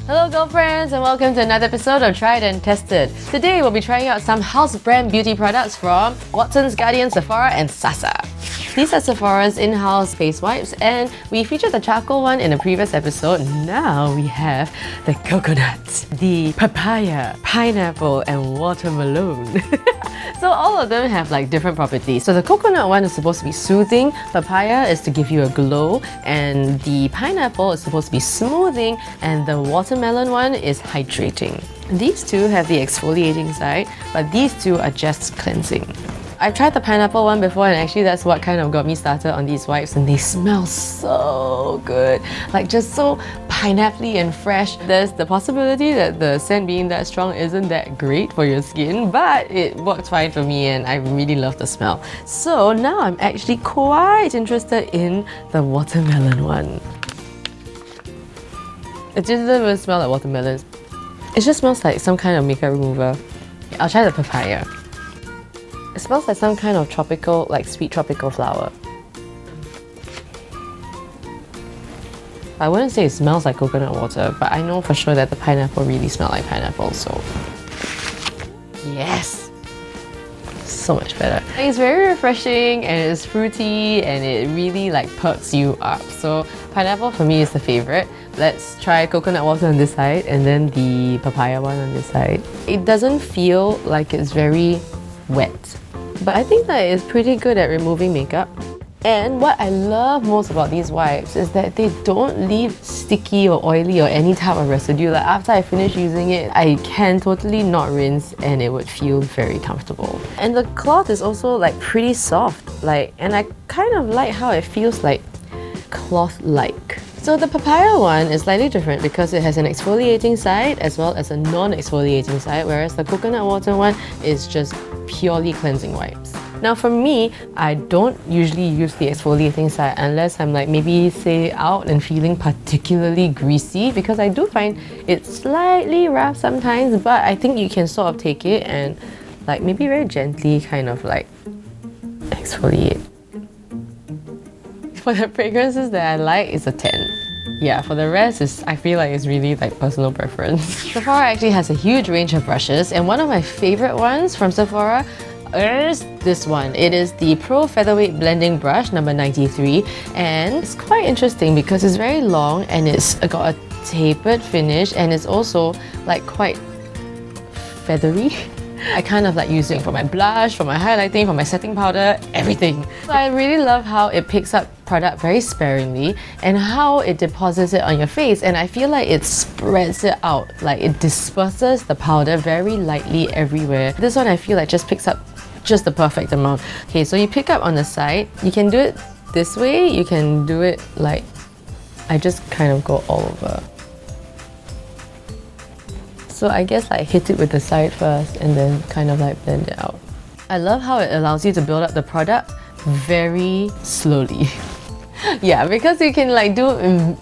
Hello girlfriends and welcome to another episode of Tried and Tested. Today we'll be trying out some house brand beauty products from Watsons, Guardian, Sephora and Sasa. These are Sephora's in-house face wipes and we featured the charcoal one in a previous episode. Now we have the coconut, the papaya, pineapple and watermelon. So all of them have like different properties. So the coconut one is supposed to be soothing, papaya is to give you a glow, and the pineapple is supposed to be smoothing, and the watermelon one is hydrating. These two have the exfoliating side, but these two are just cleansing. I've tried the pineapple one before and actually that's what kind of got me started on these wipes, and they smell so good. Like just so pineapple-y and fresh. There's the possibility that the scent being that strong isn't that great for your skin, but it worked fine for me and I really love the smell. So now I'm actually quite interested in the watermelon one. It just doesn't even smell like watermelon. It just smells like some kind of makeup remover. I'll try the papaya. It smells like some kind of tropical, like sweet tropical flower. I wouldn't say it smells like coconut water, but I know for sure that the pineapple really smells like pineapple, so yes! So much better. It's very refreshing and it's fruity and it really like perks you up. So pineapple for me is the favorite. Let's try coconut water on this side and then the papaya one on this side. It doesn't feel like it's very wet, but I think that it's pretty good at removing makeup. And what I love most about these wipes is that they don't leave sticky or oily or any type of residue. Like after I finish using it, I can totally not rinse and it would feel very comfortable. And the cloth is also like pretty soft, and I kind of like how it feels like cloth-like. So the papaya one is slightly different because it has an exfoliating side as well as a non-exfoliating side, whereas the coconut water one is just purely cleansing wipes. Now for me, I don't usually use the exfoliating side unless I'm like maybe say out and feeling particularly greasy, because I do find it slightly rough sometimes, but I think you can sort of take it and like maybe very gently kind of like exfoliate. For the fragrances that I like, it's a 10. Yeah, for the rest, I feel like it's really like personal preference. Sephora actually has a huge range of brushes, and one of my favorite ones from Sephora is this one. It is the Pro Featherweight Blending Brush number 93, and it's quite interesting because it's very long and it's got a tapered finish and it's also like quite feathery. I kind of like use it for my blush, for my highlighting, for my setting powder, everything. So I really love how it picks up product very sparingly and how it deposits it on your face, and I feel like it spreads it out, like it disperses the powder very lightly everywhere. This one I feel like just picks up just the perfect amount. Okay, so you pick up on the side. You can do it this way, you can do it like, I just kind of go all over. So I guess like hit it with the side first and then kind of like blend it out. I love how it allows you to build up the product very slowly. Yeah, because you can like do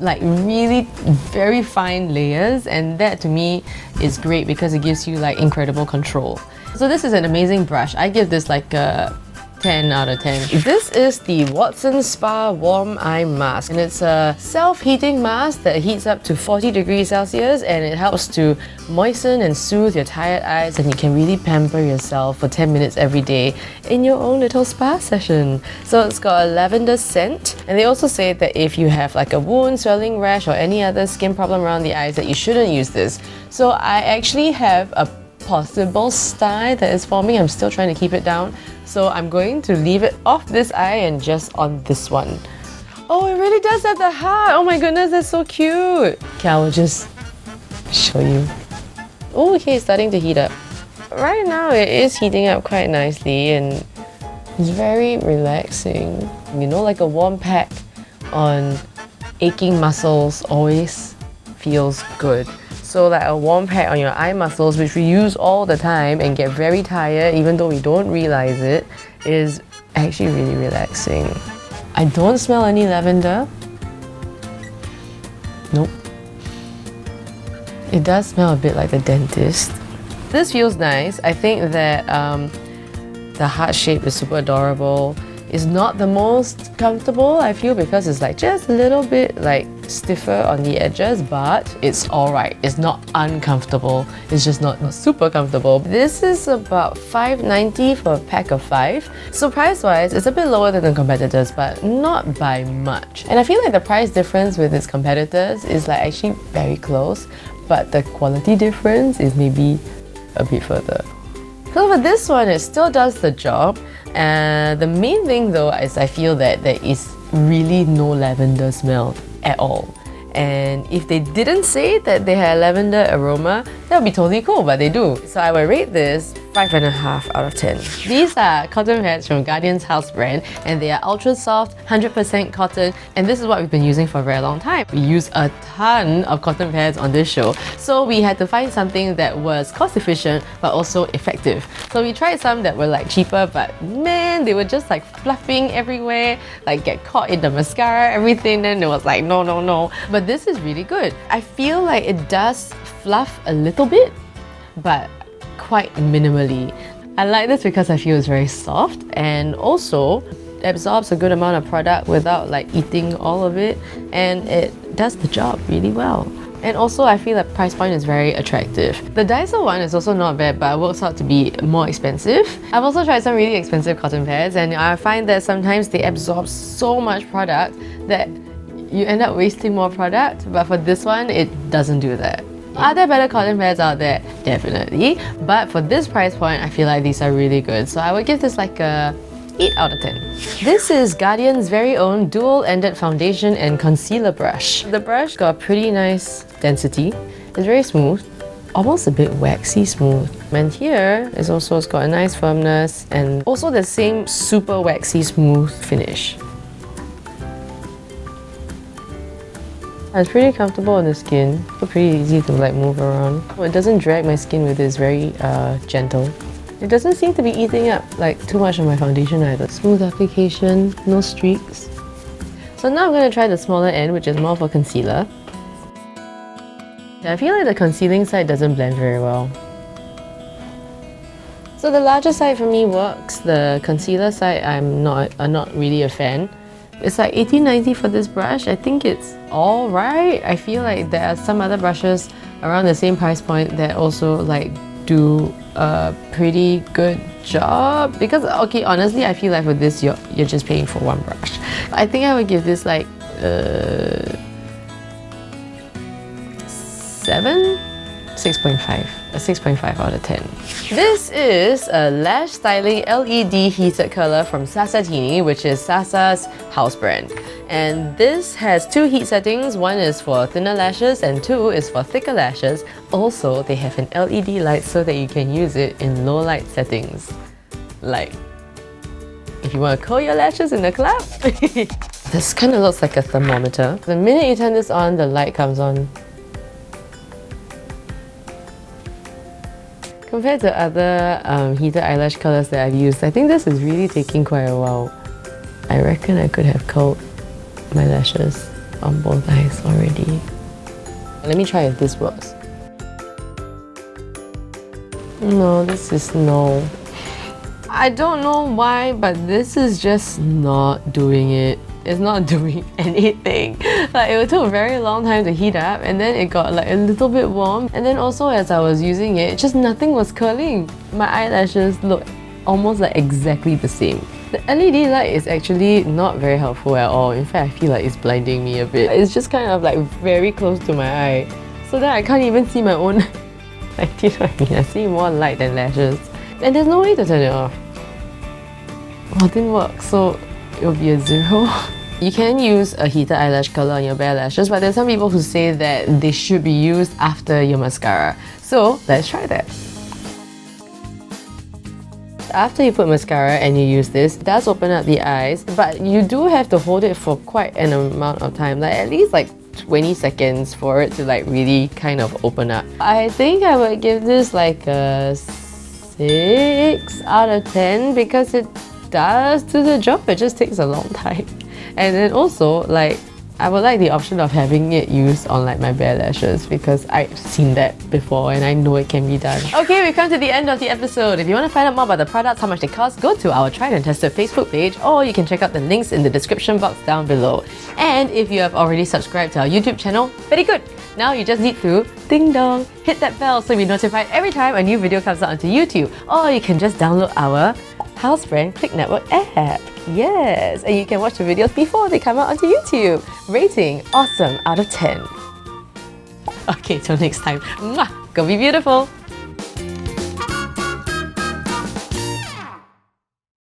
like really very fine layers, and that to me is great because it gives you like incredible control. So this is an amazing brush. I give this like a 10 out of 10. This is the Watsons Spa Warm Eye Mask, and it's a self-heating mask that heats up to 40 degrees Celsius, and it helps to moisten and soothe your tired eyes, and you can really pamper yourself for 10 minutes every day in your own little spa session. So it's got a lavender scent, and they also say that if you have like a wound, swelling, rash or any other skin problem around the eyes that you shouldn't use this. So I actually have a possible sty that is forming. I'm still trying to keep it down. So I'm going to leave it off this eye and just on this one. Oh, it really does have the heart. Oh my goodness, that's so cute. Okay, I will just show you. Oh, okay, it's starting to heat up. Right now it is heating up quite nicely and it's very relaxing. You know, like a warm pack on aching muscles always feels good. So like a warm pack on your eye muscles, which we use all the time and get very tired even though we don't realize it, is actually really relaxing. I don't smell any lavender. Nope. It does smell a bit like the dentist. This feels nice. I think that the heart shape is super adorable. It's not the most comfortable, I feel, because it's like just a little bit like stiffer on the edges, but it's alright. It's not uncomfortable. It's just not super comfortable. This is about $5.90 for a pack of 5. So price-wise, it's a bit lower than the competitors, but not by much. And I feel like the price difference with its competitors is like actually very close, but the quality difference is maybe a bit further. So for this one, it still does the job. And the main thing though is I feel that there is really no lavender smell at all. And if they didn't say that they had lavender aroma, that would be totally cool, but they do. So I would rate this 5.5 out of 10. These are cotton pads from Guardian's house brand, and they are ultra soft, 100% cotton, and this is what we've been using for a very long time. We use a ton of cotton pads on this show, so we had to find something that was cost efficient but also effective. So we tried some that were like cheaper, but man, they were just like fluffing everywhere, like get caught in the mascara, everything, then it was like no, no, no. But this is really good. I feel like it does fluff a little bit, but quite minimally. I like this because I feel it's very soft and also absorbs a good amount of product without like eating all of it, and it does the job really well. And also I feel like price point is very attractive. The Daiso one is also not bad, but it works out to be more expensive. I've also tried some really expensive cotton pads, and I find that sometimes they absorb so much product that you end up wasting more product, but for this one, it doesn't do that. Are there better cotton pads out there? Definitely. But for this price point, I feel like these are really good. So I would give this like a 8 out of 10. This is Guardian's very own dual-ended foundation and concealer brush. The brush got pretty nice density. It's very smooth, almost a bit waxy smooth. And here is also, it's got a nice firmness and also the same super waxy smooth finish. It's pretty comfortable on the skin, so pretty easy to like move around. It doesn't drag my skin with this, very gentle. It doesn't seem to be eating up like too much of my foundation either. Smooth application, no streaks. So now I'm going to try the smaller end, which is more for concealer. I feel like the concealing side doesn't blend very well. So the larger side for me works. The concealer side I'm not really a fan. It's like $18.90 for this brush. I think it's alright. I feel like there are some other brushes around the same price point that also like do a pretty good job. Because okay, honestly, I feel like with this you're just paying for one brush. I think I would give this like 6.5. A 6.5 out of 10. This is a lash styling LED heated curler from Sasa, which is Sasa's house brand. And this has 2 heat settings. One is for thinner lashes and 2 is for thicker lashes. Also, they have an LED light so that you can use it in low light settings. Like, if you want to curl your lashes in the club. This kind of looks like a thermometer. The minute you turn this on, the light comes on. Compared to other heated eyelash colors that I've used, I think this is really taking quite a while. I reckon I could have curled my lashes on both eyes already. Let me try if this works. No, this is no. I don't know why, but this is just not doing it. It's not doing anything. Like, it took a very long time to heat up, and then it got like a little bit warm, and then also as I was using it, just nothing was curling. My eyelashes look almost like exactly the same. The LED light is actually not very helpful at all. In fact, I feel like it's blinding me a bit. It's just kind of like very close to my eye, so that I can't even see my own. Like, do you know what I mean? I see more light than lashes, and there's no way to turn it off. Well, it didn't work, so it'll be a 0. You can use a heated eyelash curler on your bare lashes, but there's some people who say that they should be used after your mascara. So let's try that. After you put mascara and you use this, it does open up the eyes, but you do have to hold it for quite an amount of time, like at least like 20 seconds for it to like really kind of open up. I think I would give this like a 6 out of 10 because it does do the job, it just takes a long time. And then also, like, I would like the option of having it used on like my bare lashes because I've seen that before and I know it can be done. Okay, we've come to the end of the episode. If you want to find out more about the products, how much they cost, go to our Tried and Tested Facebook page, or you can check out the links in the description box down below. And if you have already subscribed to our YouTube channel, very good! Now you just need to ding dong, hit that bell so you'll be notified every time a new video comes out onto YouTube. Or you can just download our house brand Clicknetwork app. Yes, and you can watch the videos before they come out onto YouTube. Rating awesome out of 10. Okay, till next time. Mwah! Go be beautiful!